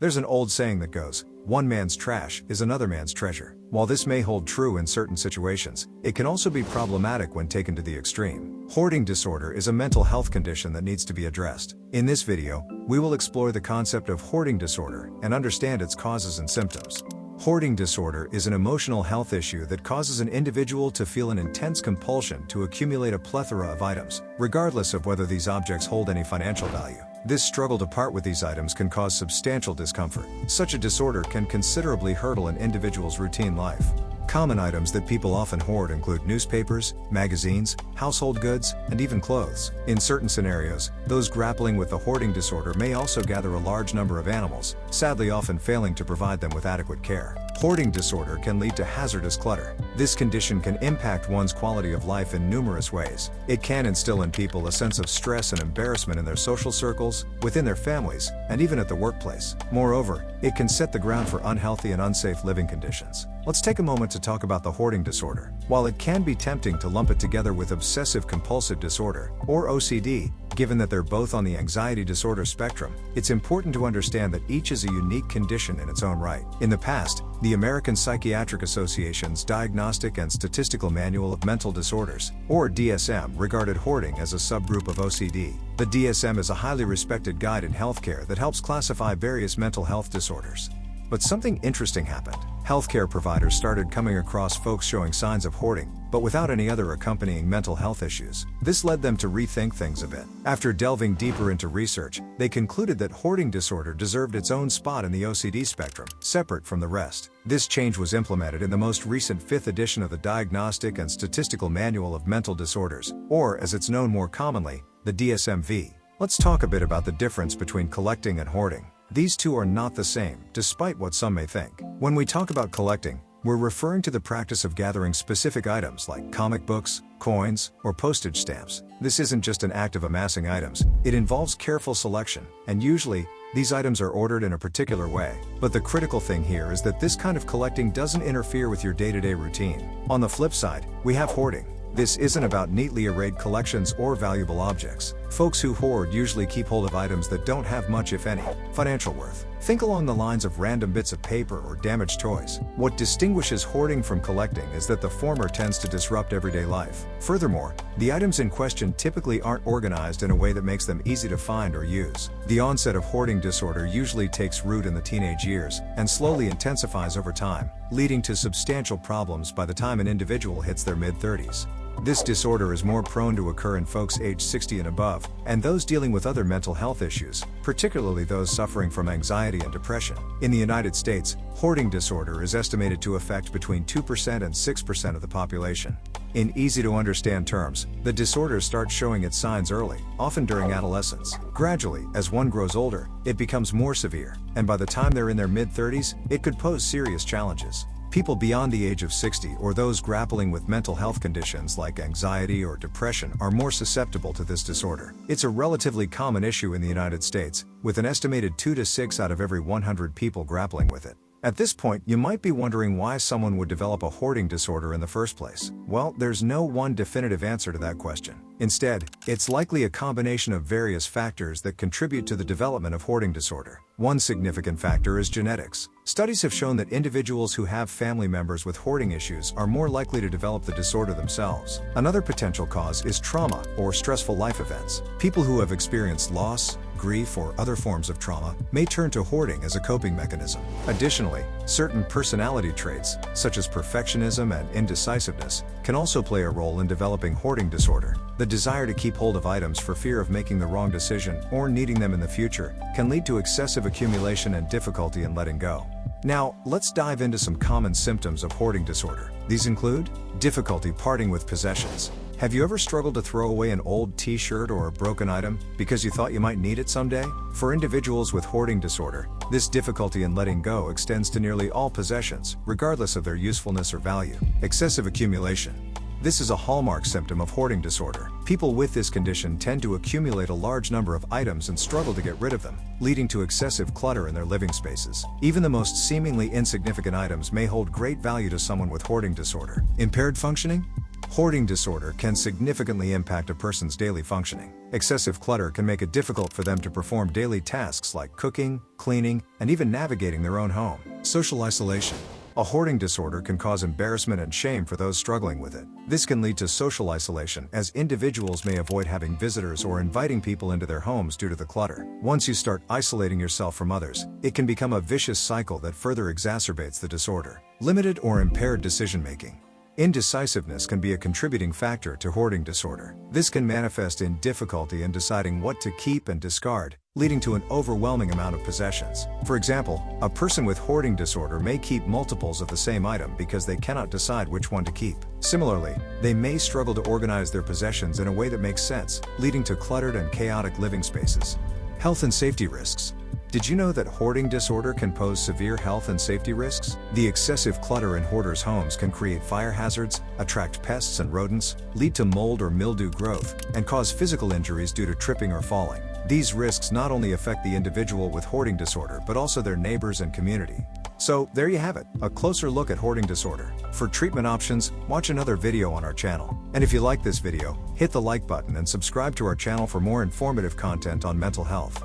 There's an old saying that goes, "One man's trash is another man's treasure." While this may hold true in certain situations, it can also be problematic when taken to the extreme. Hoarding disorder is a mental health condition that needs to be addressed. In this video, we will explore the concept of hoarding disorder and understand its causes and symptoms. Hoarding disorder is an emotional health issue that causes an individual to feel an intense compulsion to accumulate a plethora of items, regardless of whether these objects hold any financial value. This struggle to part with these items can cause substantial discomfort. Such a disorder can considerably hurdle an individual's routine life. Common items that people often hoard include newspapers, magazines, household goods, and even clothes. In certain scenarios, those grappling with the hoarding disorder may also gather a large number of animals, sadly often failing to provide them with adequate care. Hoarding disorder can lead to hazardous clutter. This condition can impact one's quality of life in numerous ways. It can instill in people a sense of stress and embarrassment in their social circles, within their families, and even at the workplace. Moreover, it can set the ground for unhealthy and unsafe living conditions. Let's take a moment to talk about the hoarding disorder. While it can be tempting to lump it together with obsessive-compulsive disorder, or OCD, given that they're both on the anxiety disorder spectrum, it's important to understand that each is a unique condition in its own right. In the past, the American Psychiatric Association's Diagnostic and Statistical Manual of Mental Disorders, or DSM, regarded hoarding as a subgroup of OCD. The DSM is a highly respected guide in healthcare that helps classify various mental health disorders. But something interesting happened. Healthcare providers started coming across folks showing signs of hoarding, but without any other accompanying mental health issues. This led them to rethink things a bit. After delving deeper into research, they concluded that hoarding disorder deserved its own spot in the OCD spectrum, separate from the rest. This change was implemented in the most recent 5th edition of the Diagnostic and Statistical Manual of Mental Disorders, or as it's known more commonly, the DSM-V. Let's talk a bit about the difference between collecting and hoarding. These two are not the same, despite what some may think. When we talk about collecting, we're referring to the practice of gathering specific items like comic books, coins, or postage stamps. This isn't just an act of amassing items, it involves careful selection, and usually, these items are ordered in a particular way. But the critical thing here is that this kind of collecting doesn't interfere with your day-to-day routine. On the flip side, we have hoarding. This isn't about neatly arrayed collections or valuable objects. Folks who hoard usually keep hold of items that don't have much, if any, financial worth. Think along the lines of random bits of paper or damaged toys. What distinguishes hoarding from collecting is that the former tends to disrupt everyday life. Furthermore, the items in question typically aren't organized in a way that makes them easy to find or use. The onset of hoarding disorder usually takes root in the teenage years and slowly intensifies over time, leading to substantial problems by the time an individual hits their mid-30s. This disorder is more prone to occur in folks aged 60 and above, and those dealing with other mental health issues, particularly those suffering from anxiety and depression. In the United States, hoarding disorder is estimated to affect between 2% and 6% of the population. In easy-to-understand terms, the disorder starts showing its signs early, often during adolescence. Gradually, as one grows older, it becomes more severe, and by the time they're in their mid-30s, it could pose serious challenges. People beyond the age of 60 or those grappling with mental health conditions like anxiety or depression are more susceptible to this disorder. It's a relatively common issue in the United States, with an estimated 2 to 6 out of every 100 people grappling with it. At this point, you might be wondering why someone would develop a hoarding disorder in the first place. Well, there's no one definitive answer to that question. Instead, it's likely a combination of various factors that contribute to the development of hoarding disorder. One significant factor is genetics. Studies have shown that individuals who have family members with hoarding issues are more likely to develop the disorder themselves. Another potential cause is trauma or stressful life events. People who have experienced loss, grief, or other forms of trauma may turn to hoarding as a coping mechanism. Additionally, certain personality traits, such as perfectionism and indecisiveness, can also play a role in developing hoarding disorder. The desire to keep hold of items for fear of making the wrong decision or needing them in the future can lead to excessive accumulation and difficulty in letting go. Now, let's dive into some common symptoms of hoarding disorder. These include difficulty parting with possessions. Have you ever struggled to throw away an old t-shirt or a broken item because you thought you might need it someday? For individuals with hoarding disorder, this difficulty in letting go extends to nearly all possessions, regardless of their usefulness or value. Excessive accumulation. This is a hallmark symptom of hoarding disorder. People with this condition tend to accumulate a large number of items and struggle to get rid of them, leading to excessive clutter in their living spaces. Even the most seemingly insignificant items may hold great value to someone with hoarding disorder. Impaired functioning? Hoarding disorder can significantly impact a person's daily functioning. Excessive clutter can make it difficult for them to perform daily tasks like cooking, cleaning, and even navigating their own home. Social isolation. A hoarding disorder can cause embarrassment and shame for those struggling with it. This can lead to social isolation, as individuals may avoid having visitors or inviting people into their homes due to the clutter. Once you start isolating yourself from others, it can become a vicious cycle that further exacerbates the disorder. Limited or impaired decision-making. Indecisiveness can be a contributing factor to hoarding disorder. This can manifest in difficulty in deciding what to keep and discard, leading to an overwhelming amount of possessions. For example, a person with hoarding disorder may keep multiples of the same item because they cannot decide which one to keep. Similarly, they may struggle to organize their possessions in a way that makes sense, leading to cluttered and chaotic living spaces. Health and safety risks. Did you know that hoarding disorder can pose severe health and safety risks? The excessive clutter in hoarders' homes can create fire hazards, attract pests and rodents, lead to mold or mildew growth, and cause physical injuries due to tripping or falling. These risks not only affect the individual with hoarding disorder but also their neighbors and community. So, there you have it, a closer look at hoarding disorder. For treatment options, watch another video on our channel. And if you like this video, hit the like button and subscribe to our channel for more informative content on mental health.